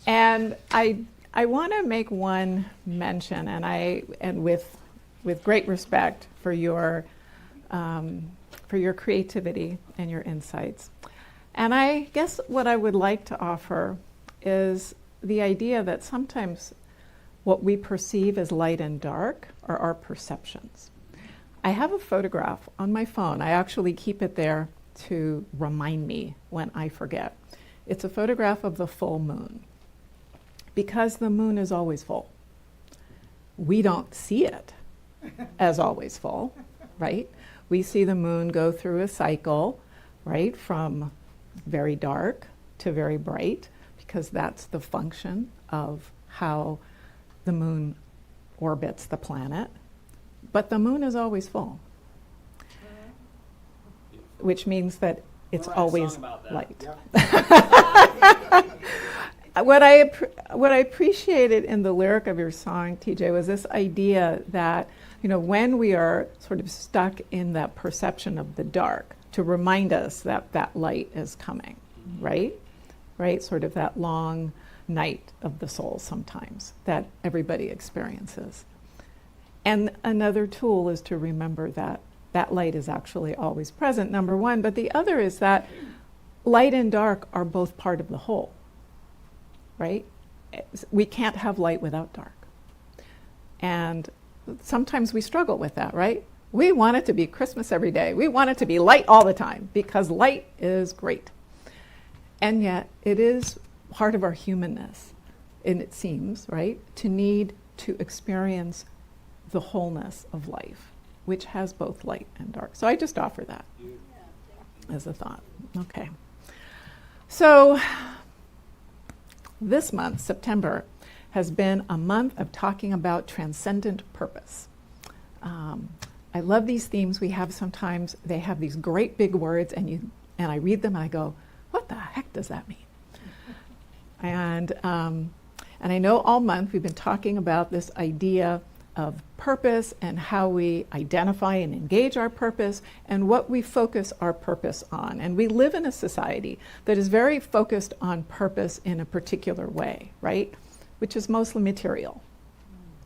And I want to make one mention, and with great respect for your creativity and your insights. And I guess what I would like to offer is the idea that sometimes what we perceive as light and dark are our perceptions. I have a photograph on my phone. I actually keep it there to remind me when I forget. It's a photograph of the full moon, because the moon is always full. We don't see it as always full, right? We see the moon go through a cycle, right, from very dark to very bright, because that's the function of how the moon orbits the planet. But the moon is always full, which means that it's always light. What I appreciated in the lyric of your song, TJ, was this idea that, you know, when we are sort of stuck in that perception of the dark, to remind us that that light is coming, right? Right? Sort of that long night of the soul sometimes that everybody experiences. And another tool is to remember that that light is actually always present, number one. But the other is that light and dark are both part of the whole, right? We can't have light without dark. And sometimes we struggle with that, right? We want it to be Christmas every day. We want it to be light all the time because light is great. And yet it is part of our humanness, and it seems, right, to need to experience the wholeness of life, which has both light and dark. So I just offer that as a thought. Okay. So this month, September, has been a month of talking about transcendent purpose. I love these themes we have sometimes. They have these great big words, and I read them and I go, what the heck does that mean? And I know all month we've been talking about this idea of purpose and how we identify and engage our purpose and what we focus our purpose on. And we live in a society that is very focused on purpose in a particular way, right? Which is mostly material,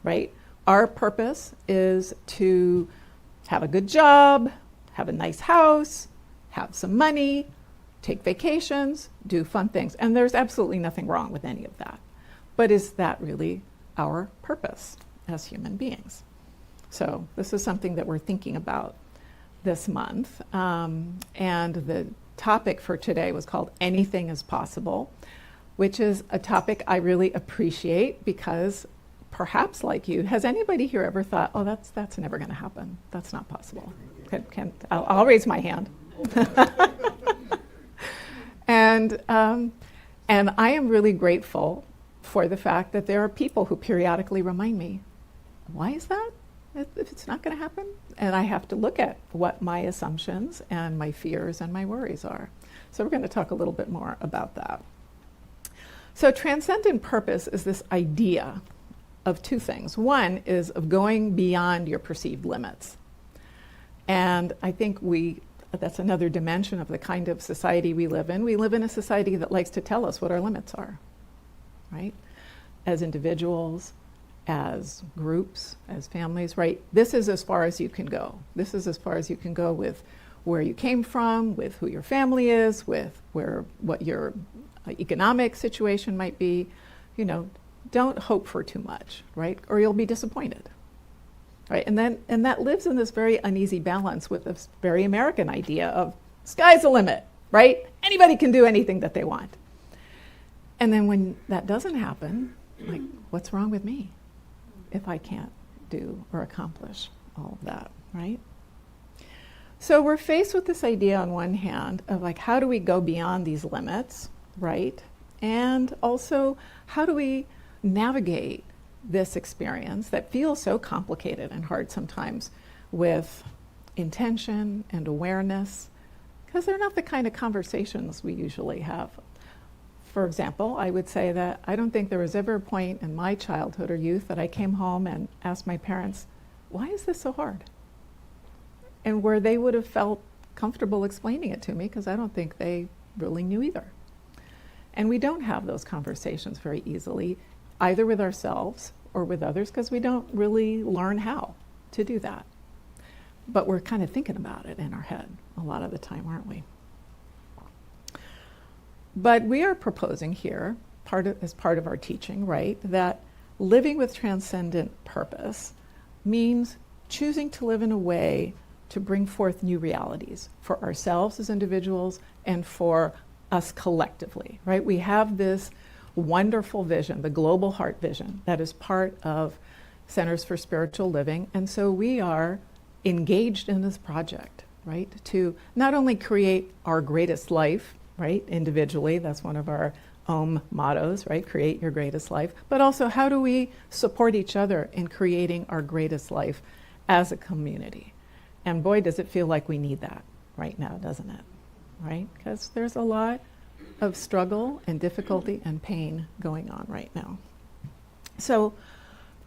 right? Our purpose is to have a good job, have a nice house, have some money, take vacations, do fun things. And there's absolutely nothing wrong with any of that. But is that really our purpose as human beings? So this is something that we're thinking about this month. And the topic for today was called Anything is Possible, which is a topic I really appreciate because perhaps like you, has anybody here ever thought, oh, that's never going to happen. That's not possible. I'll raise my hand. And I am really grateful for the fact that there are people who periodically remind me, why is that? If it's not going to happen? And I have to look at what my assumptions and my fears and my worries are. So we're going to talk a little bit more about that. So transcendent purpose is this idea of two things. One is of going beyond your perceived limits. And I think that's another dimension of the kind of society we live in. We live in a society that likes to tell us what our limits are, right? As individuals, as groups, as families, right? This is as far as you can go. This is as far as you can go with where you came from, with who your family is, with what your economic situation might be. You know, don't hope for too much, right? Or you'll be disappointed. Right, and that lives in this very uneasy balance with this very American idea of sky's the limit, right? Anybody can do anything that they want. And then when that doesn't happen, like, what's wrong with me if I can't do or accomplish all of that, right? So we're faced with this idea on one hand of like, how do we go beyond these limits, right? And also, how do we navigate this experience that feels so complicated and hard sometimes with intention and awareness, because they're not the kind of conversations we usually have. For example, I would say that I don't think there was ever a point in my childhood or youth that I came home and asked my parents, why is this so hard? And where they would have felt comfortable explaining it to me, because I don't think they really knew either. And we don't have those conversations very easily, either with ourselves or with others, because we don't really learn how to do that. But we're kind of thinking about it in our head a lot of the time, aren't we? But we are proposing here, as part of our teaching, right, that living with transcendent purpose means choosing to live in a way to bring forth new realities for ourselves as individuals and for us collectively, right? We have this wonderful vision, the global heart vision, that is part of Centers for Spiritual Living. And so we are engaged in this project, right? To not only create our greatest life, right, individually, that's one of our mottos, right? Create your greatest life. But also, how do we support each other in creating our greatest life as a community? And boy, does it feel like we need that right now, doesn't it? Right? Because there's a lot of struggle and difficulty and pain going on right now. So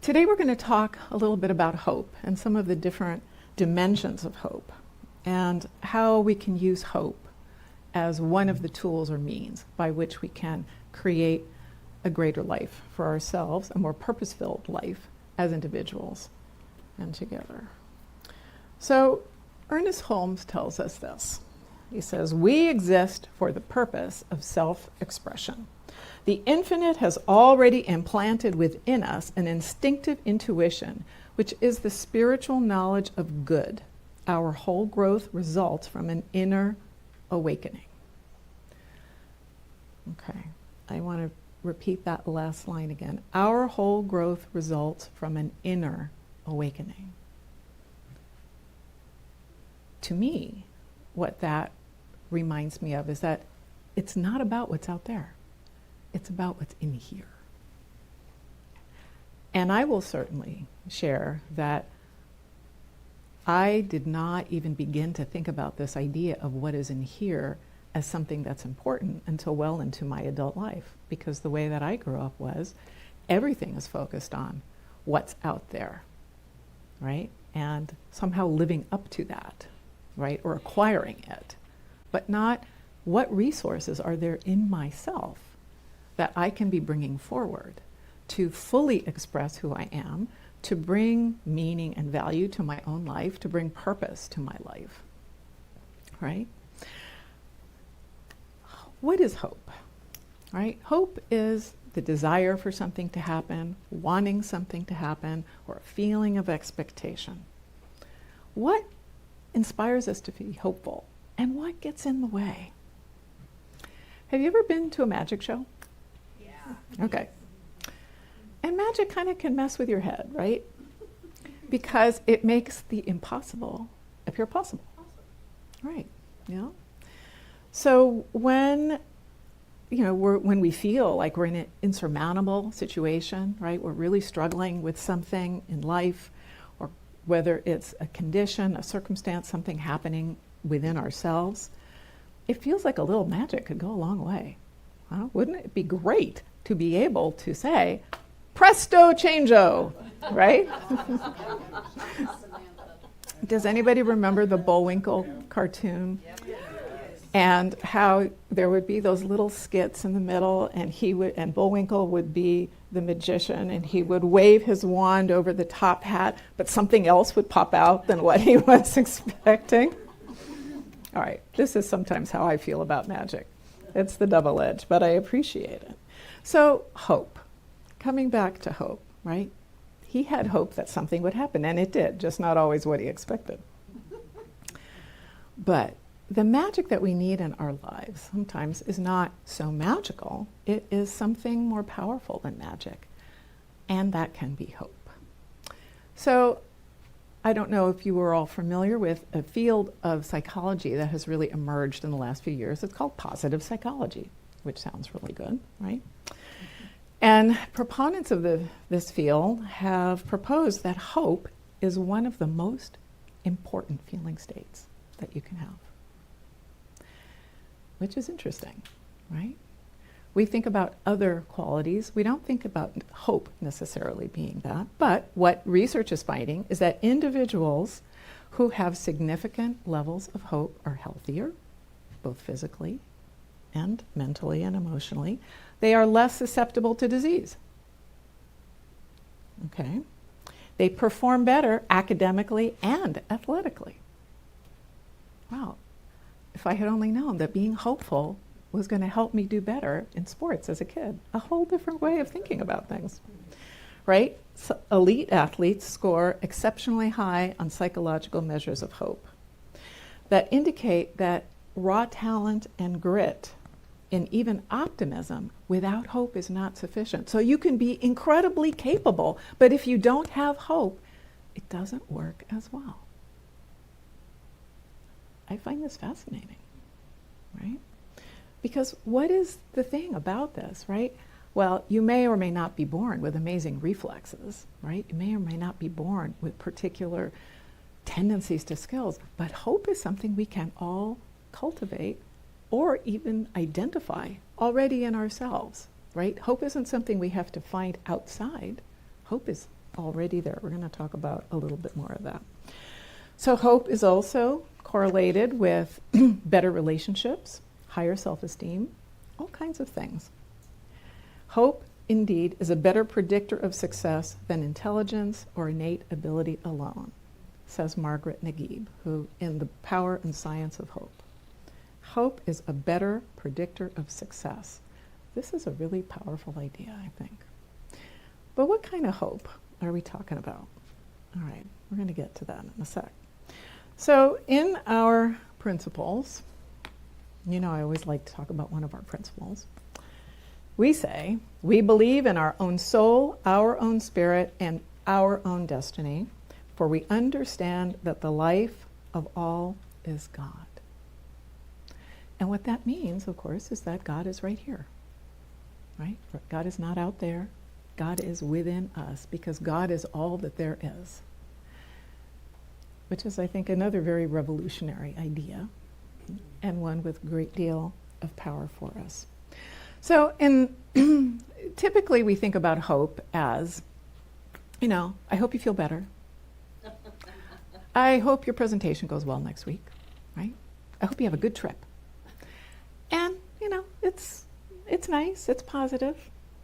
today we're going to talk a little bit about hope and some of the different dimensions of hope and how we can use hope as one of the tools or means by which we can create a greater life for ourselves, a more purpose-filled life as individuals and together. So Ernest Holmes tells us this. He says, "We exist for the purpose of self-expression. The infinite has already implanted within us an instinctive intuition, which is the spiritual knowledge of good. Our whole growth results from an inner awakening." Okay, I want to repeat that last line again. Our whole growth results from an inner awakening. To me, what that reminds me of is that it's not about what's out there. It's about what's in here. And I will certainly share that I did not even begin to think about this idea of what is in here as something that's important until well into my adult life, because the way that I grew up was everything is focused on what's out there, right? And somehow living up to that, right? Or acquiring it, but not what resources are there in myself that I can be bringing forward to fully express who I am, to bring meaning and value to my own life, to bring purpose to my life, right? What is hope, right? Hope is the desire for something to happen, wanting something to happen, or a feeling of expectation. What inspires us to be hopeful, and what gets in the way? Have you ever been to a magic show? Yeah. Okay. And magic kind of can mess with your head, right? Because it makes the impossible appear possible. Right, yeah. So when we feel like we're in an insurmountable situation, right? We're really struggling with something in life, or whether it's a condition, a circumstance, something happening within ourselves, it feels like a little magic could go a long way. Wouldn't it be great to be able to say, presto changeo, right? Does anybody remember the Bullwinkle cartoon? And how there would be those little skits in the middle, and Bullwinkle would be the magician, and he would wave his wand over the top hat, but something else would pop out than what he was expecting. All right, this is sometimes how I feel about magic. It's the double edge, but I appreciate it. So hope, coming back to hope, right? He had hope that something would happen, and it did, just not always what he expected. But the magic that we need in our lives sometimes is not so magical. It is something more powerful than magic, and that can be hope. So I don't know if you were all familiar with a field of psychology that has really emerged in the last few years. It's called positive psychology, which sounds really good, right? And proponents of this field have proposed that hope is one of the most important feeling states that you can have. Which is interesting, right? We think about other qualities. We don't think about hope necessarily being that. But what research is finding is that individuals who have significant levels of hope are healthier, both physically and mentally and emotionally, they are less susceptible to disease. Okay? They perform better academically and athletically. Wow. If I had only known that being hopeful was going to help me do better in sports as a kid. A whole different way of thinking about things. Right? So elite athletes score exceptionally high on psychological measures of hope that indicate that raw talent and grit and even optimism without hope is not sufficient. So you can be incredibly capable, but if you don't have hope, it doesn't work as well. I find this fascinating, right? Because what is the thing about this, right? Well, you may or may not be born with amazing reflexes, right? You may or may not be born with particular tendencies to skills, but hope is something we can all cultivate or even identify already in ourselves, right? Hope isn't something we have to find outside. Hope is already there. We're going to talk about a little bit more of that. So hope is also correlated with better relationships, higher self-esteem, all kinds of things. Hope, indeed, is a better predictor of success than intelligence or innate ability alone, says Margaret Naguib, who in The Power and Science of Hope. Hope is a better predictor of success. This is a really powerful idea, I think. But what kind of hope are we talking about? All right, we're going to get to that in a sec. So in our principles, you know I always like to talk about one of our principles. We say, we believe in our own soul, our own spirit, and our own destiny, for we understand that the life of all is God. And what that means, of course, is that God is right here, right? God is not out there. God is within us, because God is all that there is, which is, I think, another very revolutionary idea, and one with a great deal of power for us. So typically we think about hope as, you know, I hope you feel better. I hope your presentation goes well next week, right? I hope you have a good trip. And, you know, it's nice, it's positive,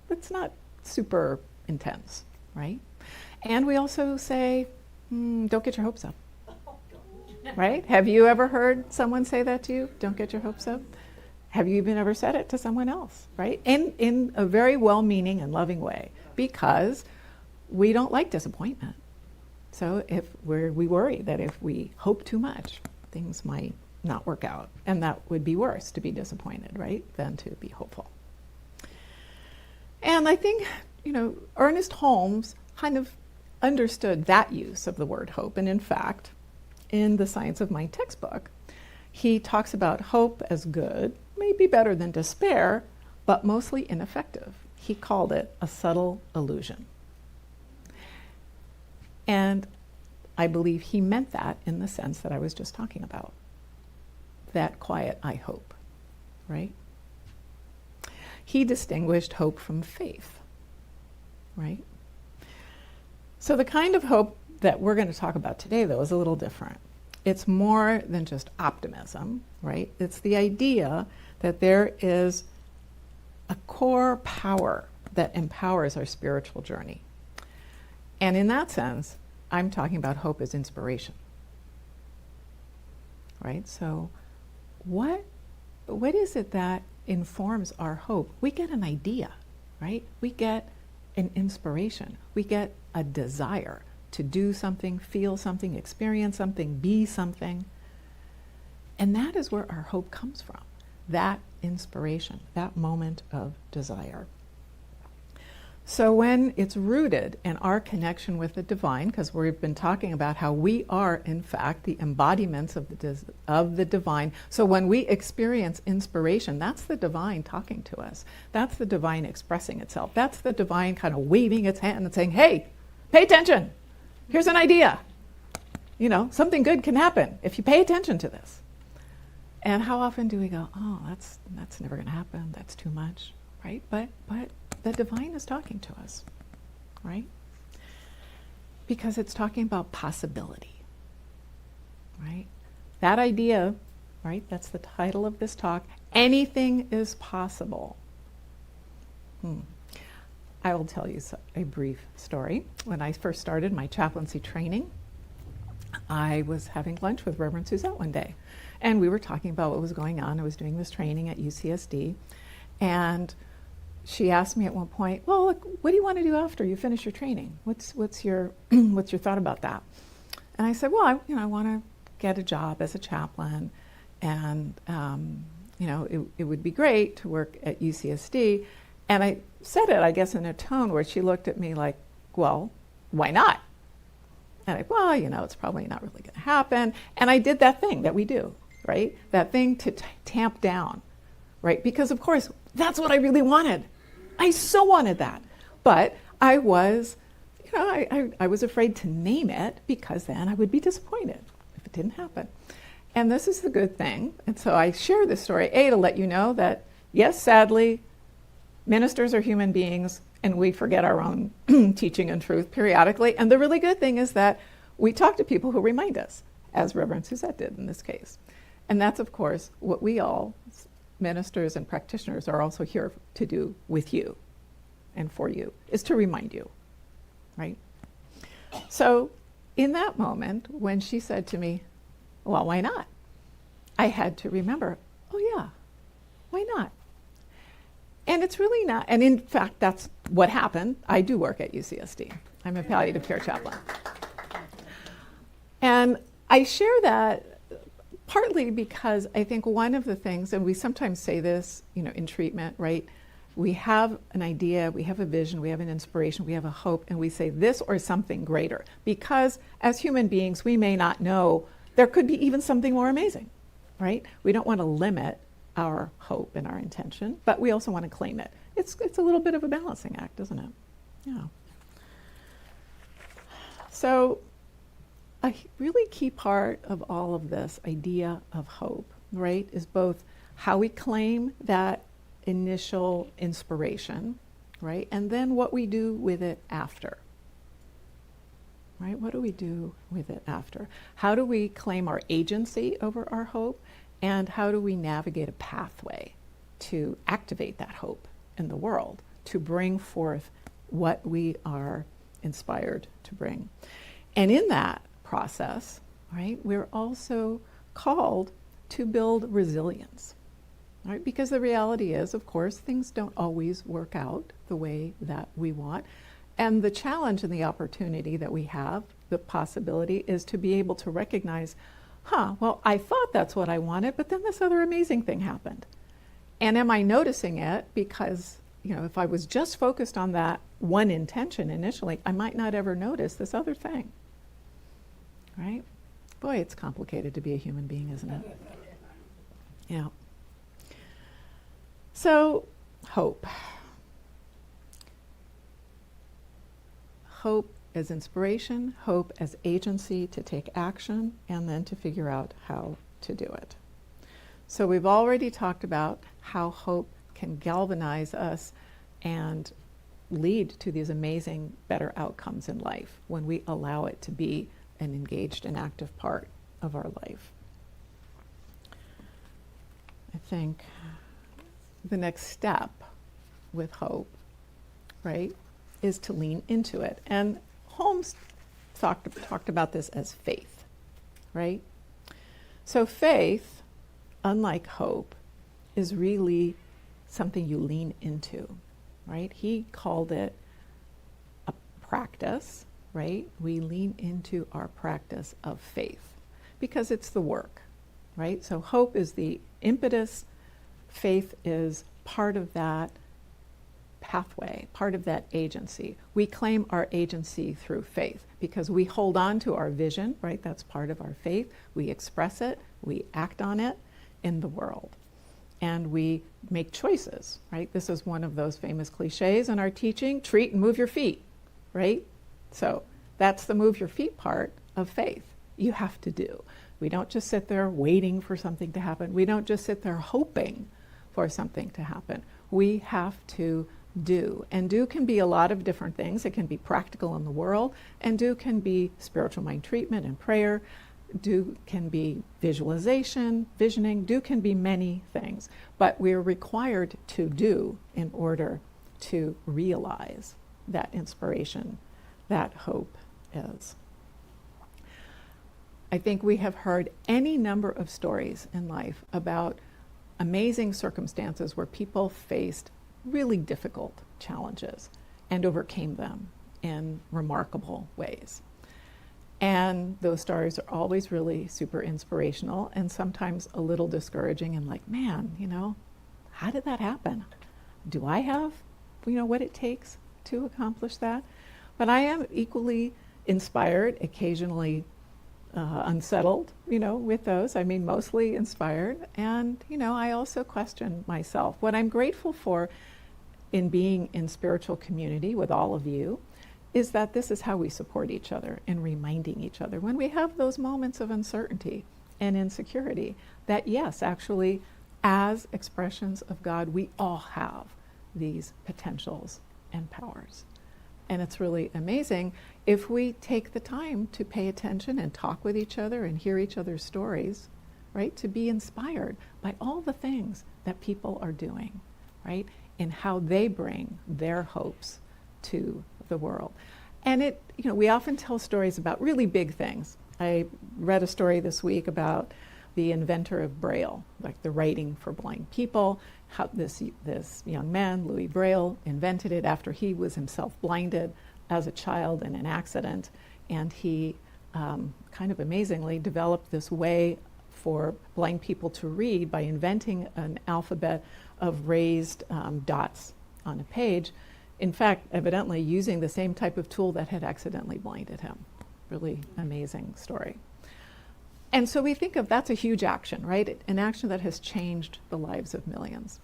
it's not super intense, right? And we also say, don't get your hopes up, right? Have you ever heard someone say that to you? Don't get your hopes up? Have you even ever said it to someone else, right? In a very well-meaning and loving way, because we don't like disappointment. So if we worry that if we hope too much, things might not work out. And that would be worse, to be disappointed, right, than to be hopeful. And I think, you know, Ernest Holmes kind of understood that use of the word hope. And in fact, in the Science of Mind textbook, he talks about hope as good, maybe better than despair, but mostly ineffective. He called it a subtle illusion. And I believe he meant that in the sense that I was just talking about. That quiet, I hope, right? He distinguished hope from faith, right? So the kind of hope that we're going to talk about today, though, is a little different. It's more than just optimism, right? It's the idea that there is a core power that empowers our spiritual journey. And in that sense, I'm talking about hope as inspiration, right? So what is it that informs our hope? We get an idea, right? We get an inspiration. We get a desire to do something, feel something, experience something, be something. And that is where our hope comes from, that inspiration, that moment of desire. So when it's rooted in our connection with the divine, because we've been talking about how we are, in fact, the embodiments of the divine. So when we experience inspiration, that's the divine talking to us. That's the divine expressing itself. That's the divine kind of waving its hand and saying, hey, pay attention. Here's an idea. You know, something good can happen if you pay attention to this. And how often do we go, oh, that's never going to happen. That's too much, right? But the divine is talking to us, right? Because it's talking about possibility, right? That idea right? That's the title of this talk. Anything is possible. I will tell you a brief story. When I first started my chaplaincy training, I was having lunch with Reverend Suzette one day, and we were talking about what was going on. I was doing this training at UCSD, and she asked me at one point, well, look, what do you want to do after you finish your training? What's your what's your thought about that? And I said, well, I want to get a job as a chaplain, and it would be great to work at UCSD. And I said it, I guess, in a tone where she looked at me like, well, why not? And I, well, it's probably not really going to happen. And I did that thing that we do, right? That thing to tamp down, right? Because, of course, that's what I really wanted. I so wanted that. But I was, I was afraid to name it because then I would be disappointed if it didn't happen. And this is the good thing. And so I share this story, to let you know that, yes, sadly, ministers are human beings, and we forget our own teaching and truth periodically. And the really good thing is that we talk to people who remind us, as Reverend Suzette did in this case. And that's, of course, what we all, ministers and practitioners, are also here to do with you and for you, is to remind you, right? So in that moment, when she said to me, well, why not? I had to remember, oh yeah, why not? And it's really not, and in fact, that's what happened. I do work at UCSD. I'm a palliative care chaplain. And I share that partly because I think one of the things, and we sometimes say this, in treatment, right? We have an idea, we have a vision, we have an inspiration, we have a hope, and we say this or something greater. Because as human beings, we may not know, there could be even something more amazing, right? We don't want to limit our hope and our intention, but we also want to claim it. It's a little bit of a balancing act, isn't it? Yeah. So a really key part of all of this idea of hope, right, is both how we claim that initial inspiration, right, and then what we do with it after. Right? What do we do with it after? How do we claim our agency over our hope? And how do we navigate a pathway to activate that hope in the world, to bring forth what we are inspired to bring? And in that process, right, we're also called to build resilience, right? Because the reality is, of course, things don't always work out the way that we want. And the challenge and the opportunity that we have, the possibility, is to be able to recognize, well, I thought that's what I wanted, but then this other amazing thing happened. And am I noticing it? Because, if I was just focused on that one intention initially, I might not ever notice this other thing, right? Boy, it's complicated to be a human being, isn't it? Yeah. So, hope. Hope as inspiration, hope as agency to take action, and then to figure out how to do it. So we've already talked about how hope can galvanize us and lead to these amazing, better outcomes in life when we allow it to be an engaged and active part of our life. I think the next step with hope, right, is to lean into it. And Holmes talked about this as faith, right? So faith, unlike hope, is really something you lean into, right? He called it a practice, right? We lean into our practice of faith because it's the work, right? So hope is the impetus. Faith is part of that pathway, part of that agency. We claim our agency through faith because we hold on to our vision, right? That's part of our faith. We express it, we act on it in the world, and we make choices, right? This is one of those famous cliches in our teaching, treat and move your feet, right? So that's the move your feet part of faith. You have to do. We don't just sit there waiting for something to happen. We don't just sit there hoping for something to happen. We have to do. And do can be a lot of different things. It can be practical in the world, and do can be spiritual mind treatment and prayer. do can be visualization, visioning, do can be many things, but we're required to do in order to realize that inspiration, that hope is. I think we have heard any number of stories in life about amazing circumstances where people faced really difficult challenges and overcame them in remarkable ways. And those stories are always really super inspirational and sometimes a little discouraging and like, man, how did that happen? Do I have, what it takes to accomplish that? But I am equally inspired, occasionally unsettled, with those. I mean, mostly inspired. And, I also question myself. What I'm grateful for in being in spiritual community with all of you is that this is how we support each other and reminding each other when we have those moments of uncertainty and insecurity that yes, actually, as expressions of God, we all have these potentials and powers. And it's really amazing if we take the time to pay attention and talk with each other and hear each other's stories, right? To be inspired by all the things that people are doing, right? And how they bring their hopes to the world. And we often tell stories about really big things. I read a story this week about the inventor of Braille, like the writing for blind people, how this young man, Louis Braille, invented it after he was himself blinded as a child in an accident. And he kind of amazingly developed this way for blind people to read by inventing an alphabet of raised dots on a page. In fact, evidently using the same type of tool that had accidentally blinded him. Really amazing story. And so we think of that's a huge action, right? An action that has changed the lives of millions.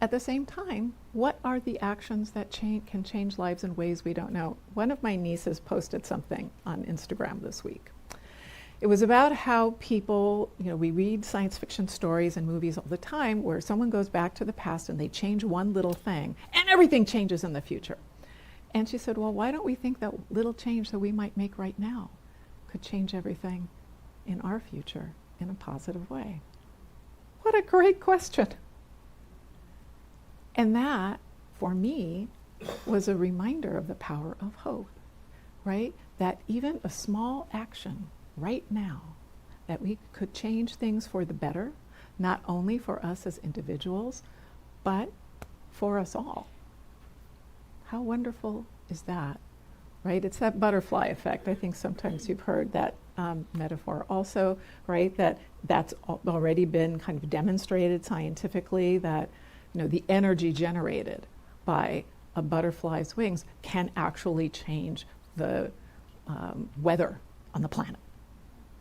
At the same time, what are the actions that can change lives in ways we don't know? One of my nieces posted something on Instagram this week. It was about how people, we read science fiction stories and movies all the time where someone goes back to the past and they change one little thing and everything changes in the future. And she said, well, why don't we think that little change that we might make right now could change everything in our future in a positive way? What a great question. And that, for me, was a reminder of the power of hope, right? That even a small action right now, that we could change things for the better, not only for us as individuals, but for us all. How wonderful is that, right? It's that butterfly effect. I think sometimes you've heard that metaphor also, right? That's already been kind of demonstrated scientifically that, the energy generated by a butterfly's wings can actually change the weather on the planet.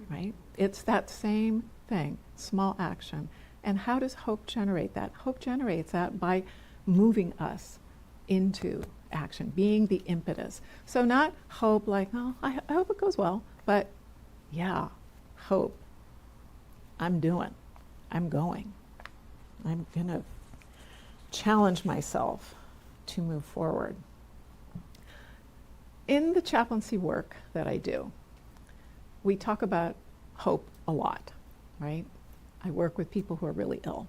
Right? It's that same thing, small action. And how does hope generate that? Hope generates that by moving us into action, being the impetus. So not hope like, oh, I hope it goes well, but yeah, hope. I'm going. I'm going to challenge myself to move forward. In the chaplaincy work that I do, we talk about hope a lot, right? I work with people who are really ill.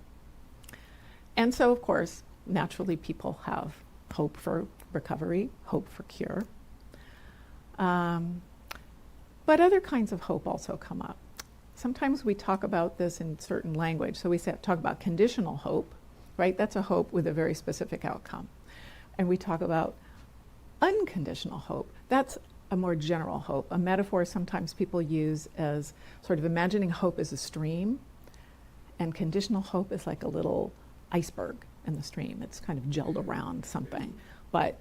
And so, of course, naturally people have hope for recovery, hope for cure. But other kinds of hope also come up. Sometimes we talk about this in certain language. So we talk about conditional hope, right? That's a hope with a very specific outcome. And we talk about unconditional hope. That's a more general hope, a metaphor sometimes people use as sort of imagining hope as a stream, and conditional hope is like a little iceberg in the stream. It's kind of gelled around something. But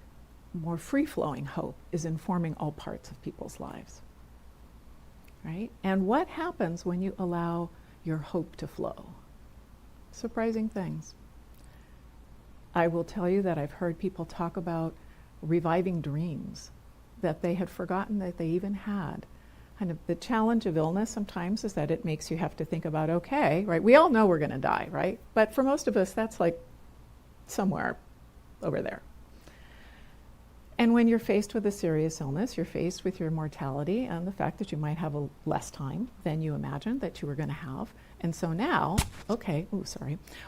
more free-flowing hope is informing all parts of people's lives, right? And what happens when you allow your hope to flow? Surprising things. I will tell you that I've heard people talk about reviving dreams that they had forgotten that they even had. Kind of the challenge of illness sometimes is that it makes you have to think about, okay, right? We all know we're going to die, right? But for most of us, that's like somewhere over there. And when you're faced with a serious illness, you're faced with your mortality and the fact that you might have a less time than you imagined that you were going to have. And so now, okay,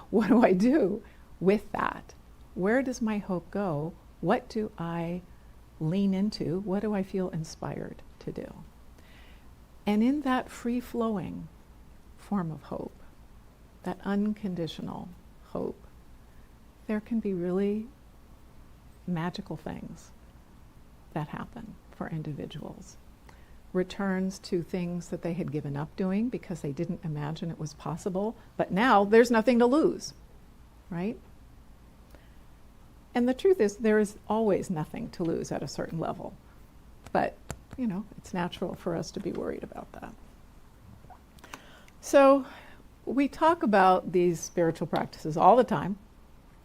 what do I do with that? Where does my hope go? What do I lean into? What do I feel inspired to do? And in that free-flowing form of hope, that unconditional hope, there can be really magical things that happen for individuals. Returns to things that they had given up doing because they didn't imagine it was possible, but now there's nothing to lose, right? And the truth is, there is always nothing to lose at a certain level. But, it's natural for us to be worried about that. So we talk about these spiritual practices all the time,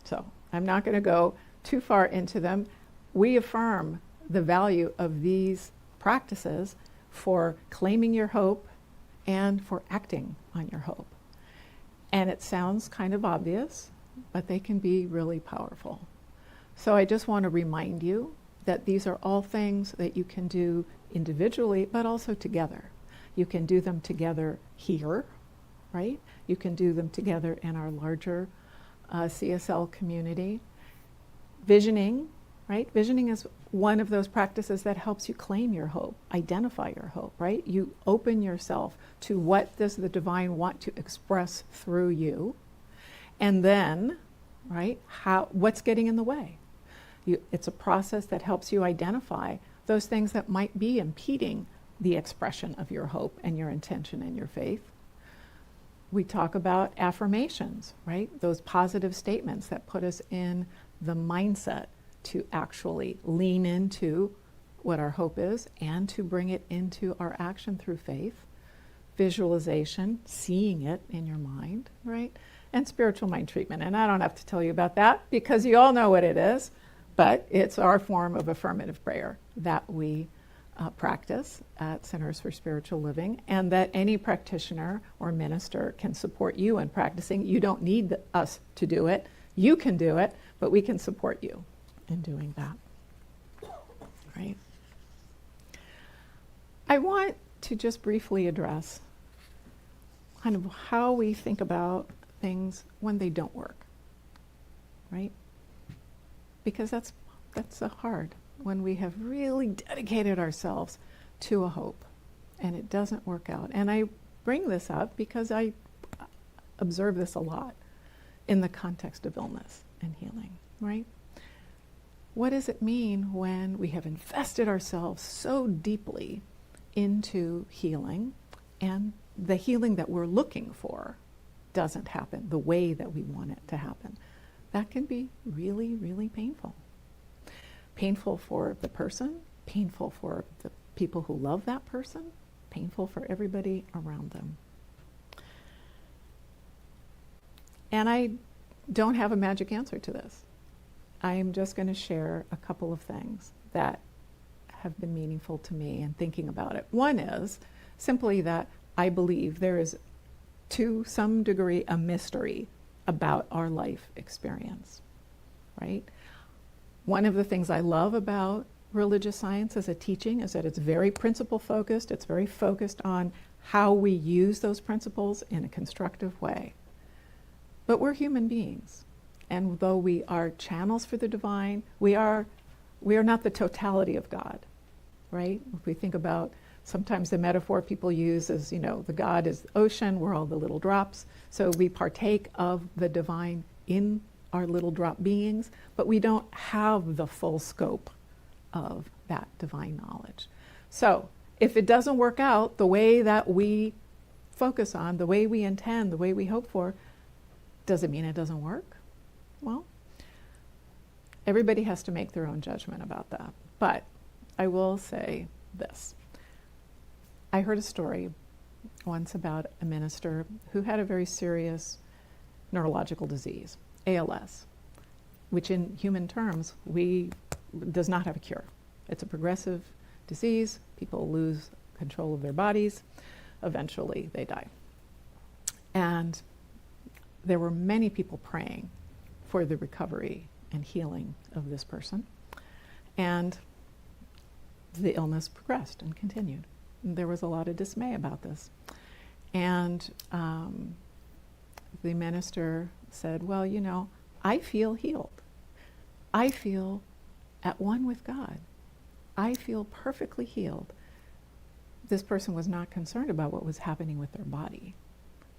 so I'm not going to go too far into them. We affirm the value of these practices for claiming your hope and for acting on your hope. And it sounds kind of obvious, but they can be really powerful. So I just want to remind you that these are all things that you can do individually, but also together. You can do them together here, right? You can do them together in our larger CSL community. Visioning, right? Visioning is one of those practices that helps you claim your hope, identify your hope, right? You open yourself to what does the divine want to express through you, and then, right, what's getting in the way? It's a process that helps you identify those things that might be impeding the expression of your hope and your intention and your faith. We talk about affirmations, right? Those positive statements that put us in the mindset to actually lean into what our hope is and to bring it into our action through faith. Visualization, seeing it in your mind, right? And spiritual mind treatment. And I don't have to tell you about that because you all know what it is, but it's our form of affirmative prayer that we practice at Centers for Spiritual Living, and that any practitioner or minister can support you in practicing. You don't need us to do it. You can do it, but we can support you in doing that, right? I want to just briefly address kind of how we think about things when they don't work, right? Because that's hard when we have really dedicated ourselves to a hope and it doesn't work out. And I bring this up because I observe this a lot in the context of illness and healing, right? What does it mean when we have invested ourselves so deeply into healing and the healing that we're looking for doesn't happen the way that we want it to happen? That can be really, really painful. Painful for the person, painful for the people who love that person, painful for everybody around them. And I don't have a magic answer to this. I'm just going to share a couple of things that have been meaningful to me in thinking about it. One is simply that I believe there is, to some degree, a mystery about our life experience, right? One of the things I love about religious science as a teaching is that it's very principle focused. It's very focused on how we use those principles in a constructive way. But we're human beings. And though we are channels for the divine, we are not the totality of God, right? If we think about sometimes the metaphor people use is, the God is the ocean, we're all the little drops. So we partake of the divine in our little drop beings, but we don't have the full scope of that divine knowledge. So if it doesn't work out the way that we focus on, the way we intend, the way we hope for, does it mean it doesn't work? Well, everybody has to make their own judgment about that. But I will say this. I heard a story once about a minister who had a very serious neurological disease, ALS, which in human terms does not have a cure. It's a progressive disease. People lose control of their bodies. Eventually they die. And there were many people praying for the recovery and healing of this person. And the illness progressed and continued. And there was a lot of dismay about this. And the minister said, well, you know, I feel healed. I feel at one with God. I feel perfectly healed. This person was not concerned about what was happening with their body.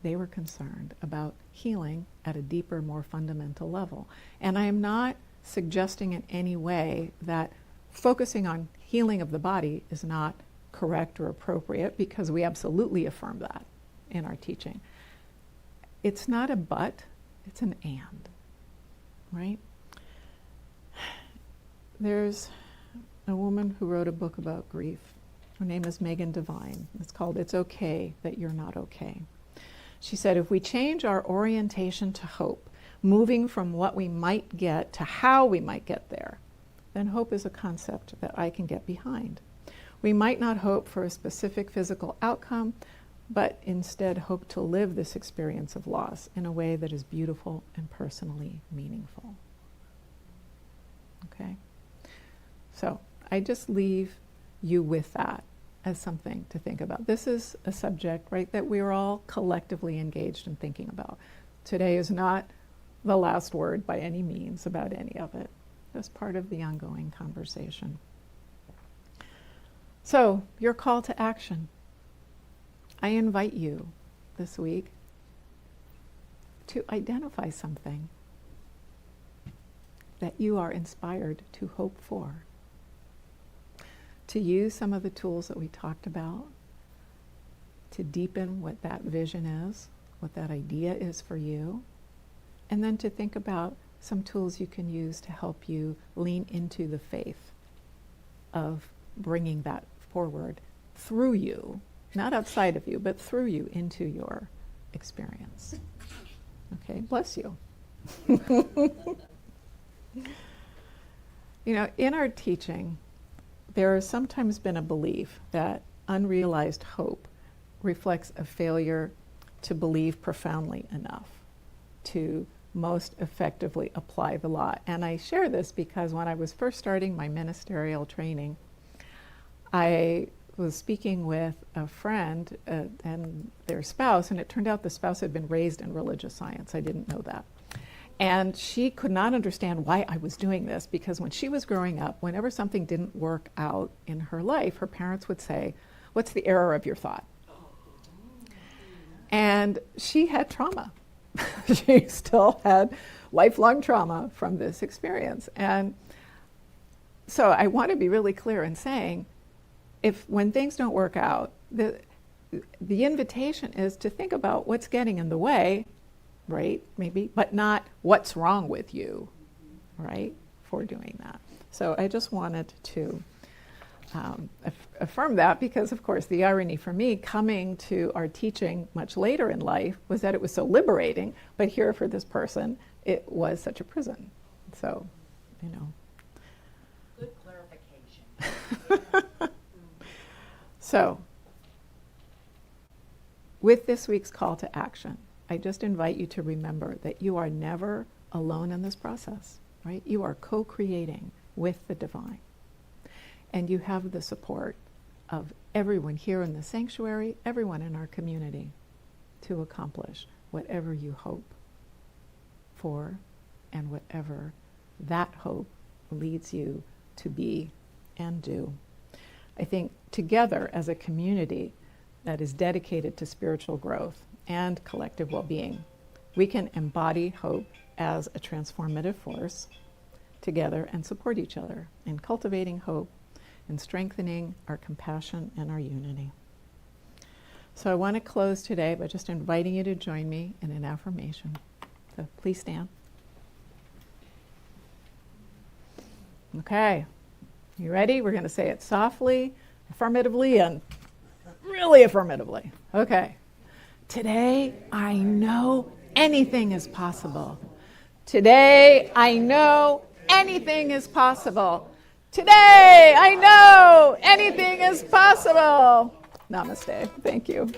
They were concerned about healing at a deeper, more fundamental level. And I am not suggesting in any way that focusing on healing of the body is not correct or appropriate, because we absolutely affirm that in our teaching. It's not a but, it's an and, right? There's a woman who wrote a book about grief. Her name is Megan Devine. It's called It's Okay That You're Not Okay. She said, if we change our orientation to hope, moving from what we might get to how we might get there, then hope is a concept that I can get behind. We might not hope for a specific physical outcome, but instead hope to live this experience of loss in a way that is beautiful and personally meaningful. Okay? So I just leave you with that as something to think about. This is a subject, right, that we're all collectively engaged in thinking about. Today is not the last word by any means about any of it. It's part of the ongoing conversation. So, your call to action. I invite you this week to identify something that you are inspired to hope for. To use some of the tools that we talked about to deepen what that vision is, what that idea is for you, and then to think about some tools you can use to help you lean into the faith of bringing that forward through you, not outside of you, but through you into your experience. Okay, bless you. You know, in our teaching, there has sometimes been a belief that unrealized hope reflects a failure to believe profoundly enough to most effectively apply the law. And I share this because when I was first starting my ministerial training, I was speaking with a friend and their spouse, and it turned out the spouse had been raised in religious science. I didn't know that. And she could not understand why I was doing this, because when she was growing up, whenever something didn't work out in her life, her parents would say, "What's the error of your thought?" And she had trauma. She still had lifelong trauma from this experience. And so I want to be really clear in saying, when things don't work out, the invitation is to think about what's getting in the way, right, maybe, but not what's wrong with you, right, for doing that. So I just wanted to affirm that, because, of course, the irony for me coming to our teaching much later in life was that it was so liberating, but here for this person, it was such a prison. So, you know. Good clarification. So, with this week's call to action, I just invite you to remember that you are never alone in this process, right? You are co-creating with the divine. And you have the support of everyone here in the sanctuary, everyone in our community, to accomplish whatever you hope for and whatever that hope leads you to be and do. I think together as a community that is dedicated to spiritual growth and collective well-being, we can embody hope as a transformative force together and support each other in cultivating hope and strengthening our compassion and our unity. So I want to close today by just inviting you to join me in an affirmation. So please stand. Okay, you ready? We're going to say it softly, affirmatively, and really affirmatively. Okay. Today, I know anything is possible. Today, I know anything is possible. Today, I know anything is possible. Namaste. Thank you.